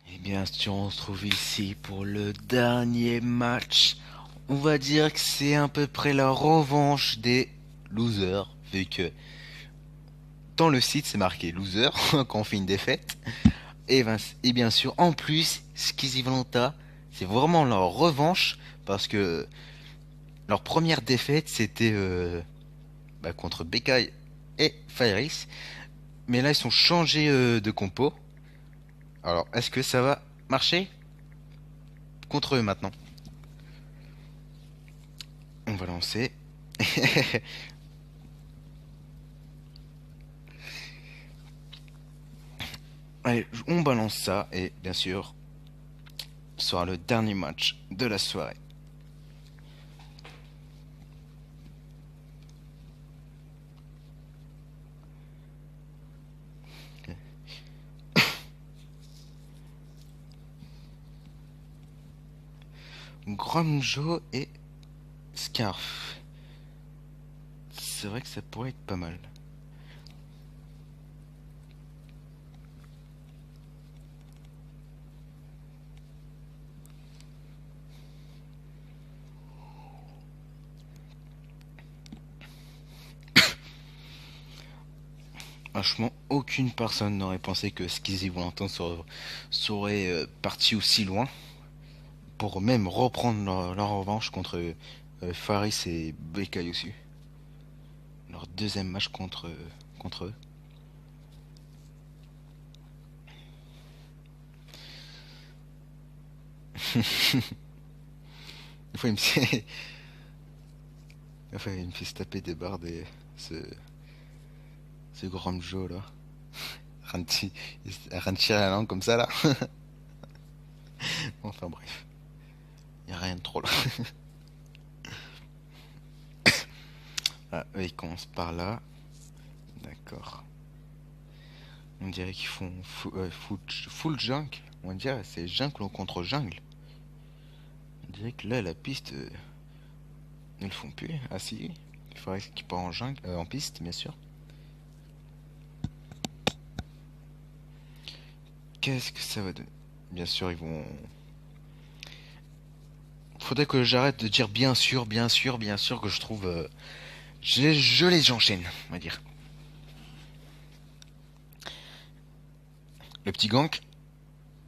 Et bien sûr, on se trouve ici pour le dernier match. On va dire que c'est à peu près la revanche des losers, vu que dans le site c'est marqué loser quand on fait une défaite. Et bien sûr, en plus, Skizzy Valenta, c'est vraiment leur revanche parce que leur première défaite c'était contre Bekai et Fairis. Mais là, ils sont changés de compo. Alors, est-ce que ça va marcher contre eux maintenant? On va lancer. Allez, on balance ça et bien sûr, ce sera le dernier match de la soirée. Granjo et Scarf. C'est vrai que ça pourrait être pas mal. Franchement, aucune personne n'aurait pensé que Skizzy Valentin serait parti aussi loin pour même reprendre leur revanche contre Faris et Bekai aussi. Leur deuxième match contre eux. Une fois, il me fait... Enfin, il me fait se taper des barres ce grand Joe là. Ranti, tirer la langue comme ça là. Enfin bref, y a rien de trop là. Ah, eux ils commencent par là. D'accord. On dirait qu'ils font full junk. On dirait c'est jungle contre jungle. On dirait que là la piste ne le font plus. Ah si, il faudrait qu'ils partent en jungle, en piste bien sûr. Qu'est-ce que ça va donner? Bien sûr ils vont. Faudrait que j'arrête de dire bien sûr, bien sûr, bien sûr que je trouve. Je les enchaîne, on va dire. Le petit gank.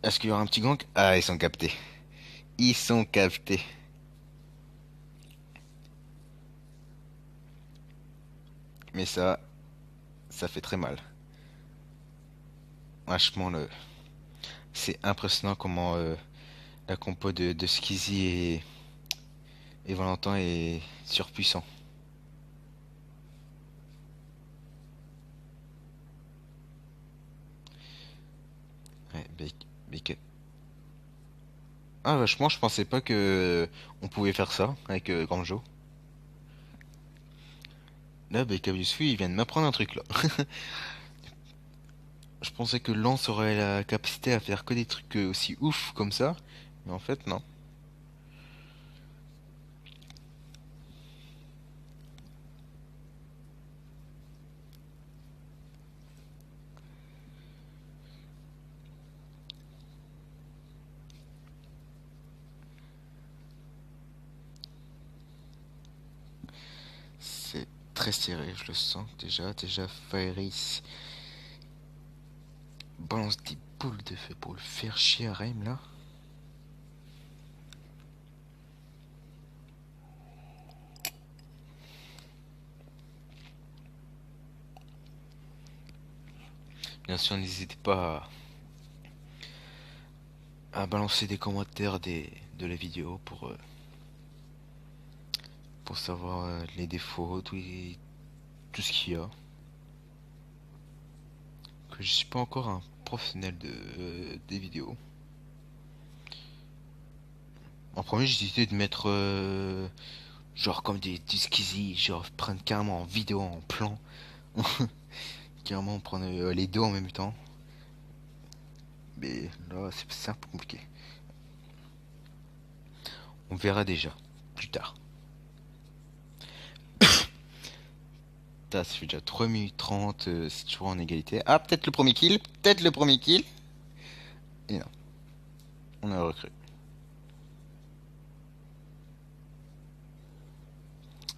Est-ce qu'il y aura un petit gank? Ah, ils sont captés. Ils sont captés. Mais ça fait très mal. Franchement, c'est impressionnant comment la compo de Skizzy et Valentin est surpuissant. Ouais, Ah, vachement, je pensais pas que on pouvait faire ça avec Granjo. Là, Yusufi, il vient de m'apprendre un truc là. Je pensais que Lance aurait la capacité à faire que des trucs aussi ouf comme ça. Mais en fait, non. C'est très serré, je le sens déjà. Déjà, Fairis balance des boules de feu pour le faire chier à Reim là. Bien sûr, n'hésitez pas à balancer des commentaires de la vidéo pour savoir les défauts, tout ce qu'il y a. Que je suis pas encore un professionnel des vidéos. En premier, j'ai décidé de mettre genre comme des skizzy, genre prendre carrément en vidéo, en plan. Carrément prendre les deux en même temps. Mais là, c'est un peu compliqué. On verra déjà, plus tard. Ça fait déjà 3 minutes 30, c'est toujours en égalité. Ah, peut-être le premier kill, peut-être le premier kill. Et non, on a recru.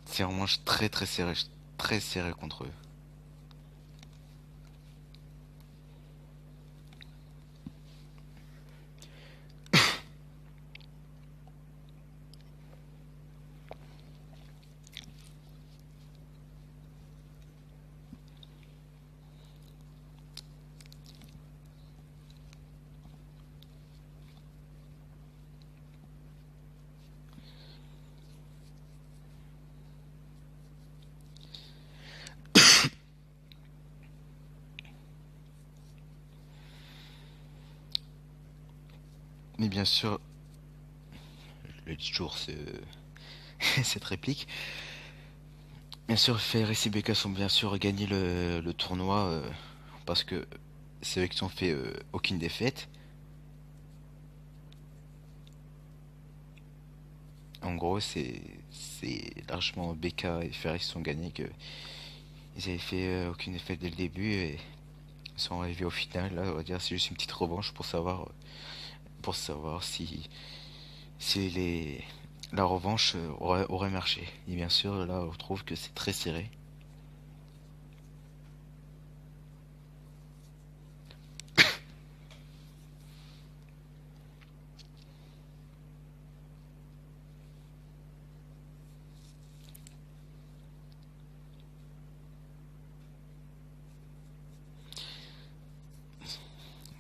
C'est vraiment très serré contre eux. Mais bien sûr, le toujours cette réplique. Bien sûr, FRS et BK sont bien sûr gagné le tournoi parce que c'est eux qui ont fait aucune défaite. En gros, c'est largement BK et FRS qui sont gagnés que ils avaient fait aucune défaite dès le début et ils sont arrivés au final. Là, on va dire c'est juste une petite revanche pour savoir si la revanche aurait marché. Et bien sûr, là, on trouve que c'est très serré.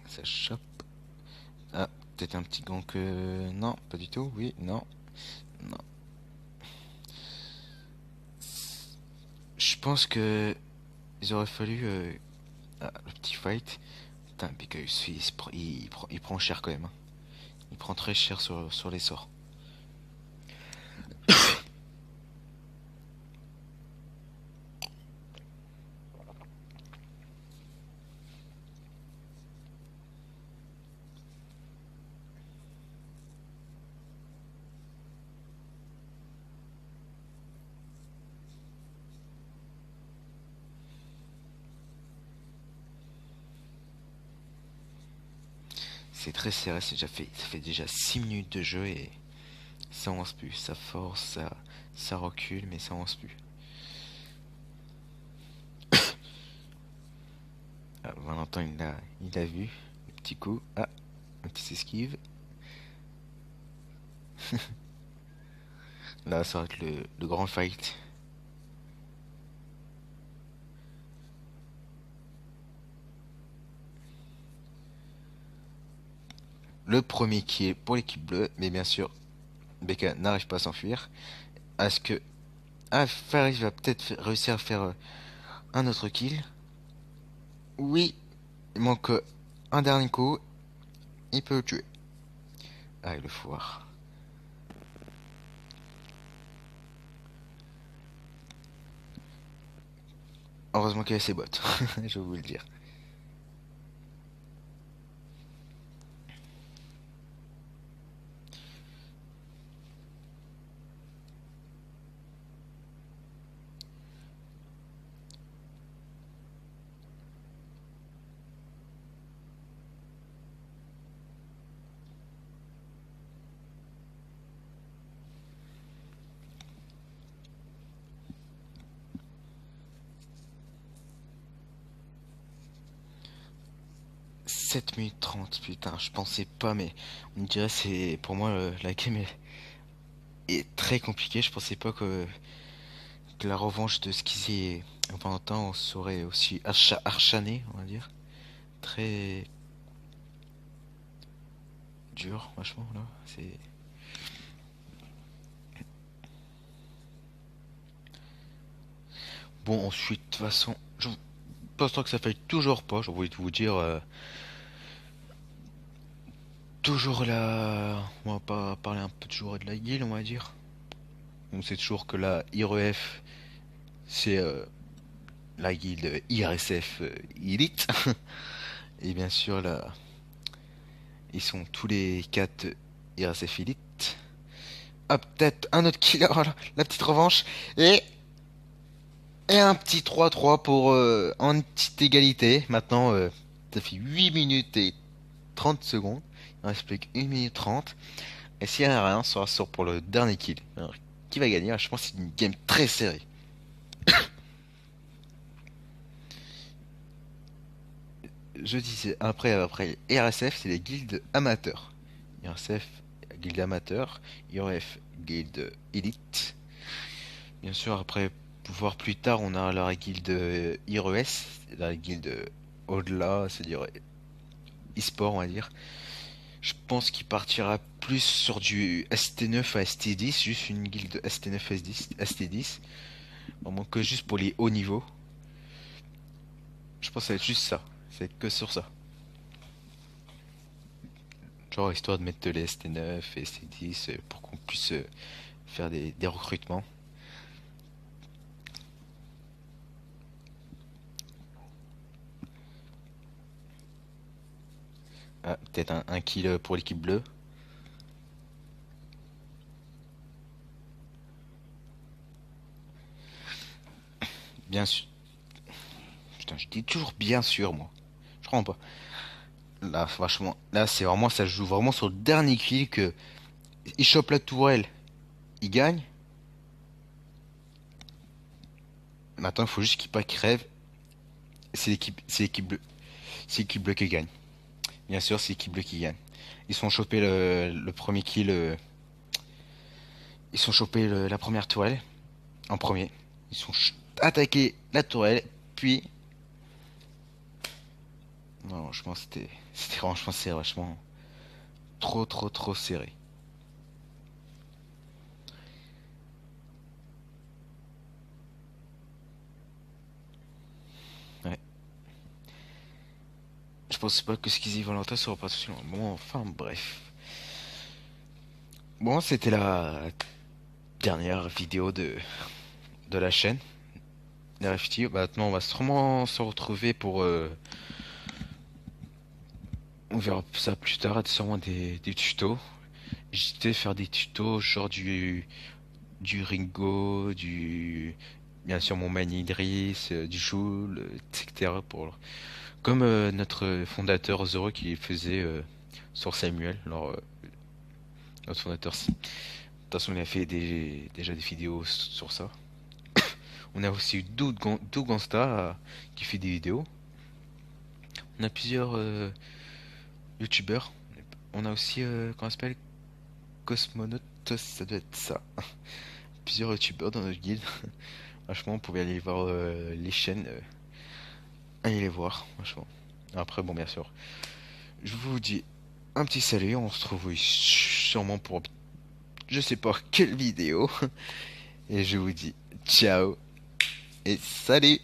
Ça chope. Ah, peut-être un petit gant que... Non, pas du tout. Oui, non, non. Je pense que il aurait fallu... ah, le petit fight. Putain, Picus, il prend cher quand même, hein. Il prend très cher sur les sorts. C'est très serré, ça fait déjà 6 minutes de jeu et ça avance plus. Ça force, ça recule, mais ça avance plus. Ah, Valentin, il a vu. Le petit coup. Ah, un petit esquive. Là, ça va être le grand fight. Le premier qui est pour l'équipe bleue, mais bien sûr, Becca n'arrive pas à s'enfuir. Est-ce que... Ah, Faris va peut-être réussir à faire un autre kill. Oui, il manque un dernier coup. Il peut le tuer. Ah, il le foire. Heureusement qu'il y a ses bottes, je vais vous le dire. 7 minutes 30, putain, je pensais pas, mais on dirait c'est pour moi la game est très compliquée. Je pensais pas que la revanche de ce qu'ils aient pendant longtemps serait aussi acharnée, on va dire. Très dur, vachement là. C'est bon. Ensuite, de toute façon, je pense que ça fait toujours pas. J'ai envie de vous dire, toujours là. On va pas parler un peu toujours de la guilde, on va dire. On sait toujours que la IREF, c'est la guilde IRSF Elite. Et bien sûr, là, ils sont tous les 4 IRSF Elite. Ah, peut-être un autre killer, oh là, la petite revanche. Et Et un petit 3-3 pour en petite égalité. Maintenant, ça fait 8 minutes et 30 secondes. Il reste plus qu'1 minute 30. Et s'il n'y a rien, ça sort pour le dernier kill. Alors, qui va gagner? Je pense que c'est une game très serrée. Je disais, après RSF, c'est les guildes amateurs. RSF, guilde amateur. IRF, guilde élite. Bien sûr, après, voir plus tard, on a la guilde IRES, la guilde au-delà, c'est-à-dire e-sport, on va dire. Je pense qu'il partira plus sur du ST9 à ST10, juste une guilde ST9 ST10, vraiment que juste pour les hauts niveaux. Je pense que ça va être juste ça, ça va être que sur ça. Genre histoire de mettre les ST9 et ST10 pour qu'on puisse faire des recrutements. Ah, peut-être un kill pour l'équipe bleue. Bien sûr. Putain, je dis toujours bien sûr, moi. Je comprends pas. Là, franchement, là, c'est vraiment, ça joue vraiment sur le dernier kill que il chope la tourelle, il gagne. Maintenant, il faut juste qu'il pas crève. C'est l'équipe bleue, c'est l'équipe bleue qui gagne. Bien sûr, c'est l'équipe bleue qui gagne. Ils sont chopés le premier kill. Ils sont chopés la première tourelle en premier. Ils sont attaqués la tourelle, puis non, je pense que c'était franchement c'est vachement trop serré. Ouais. Je pense pas que ce qu'ils y Valentin sera pas aussi loin. Bon, enfin bref. Bon, c'était la dernière vidéo de la chaîne. La FT. Maintenant, on va sûrement se retrouver pour. On verra ça plus tard, sûrement des tutos. J'étais faire des tutos, genre du Ringo, bien sûr mon Mani Idriss, du Joule, etc. Comme notre fondateur Zoro qui faisait sur Samuel, notre fondateur. De toute façon, il a fait déjà des vidéos sur ça. On a aussi eu Dougansta qui fait des vidéos. On a plusieurs youtubeurs. On a aussi, comment ça s'appelle? Cosmonautes, ça doit être ça. Plusieurs youtubeurs dans notre guilde. Franchement, vous pouvez aller voir les chaînes. Allez les voir, franchement. Après, bon, bien sûr. Je vous dis un petit salut. On se retrouve sûrement pour je sais pas quelle vidéo. Et je vous dis ciao et salut!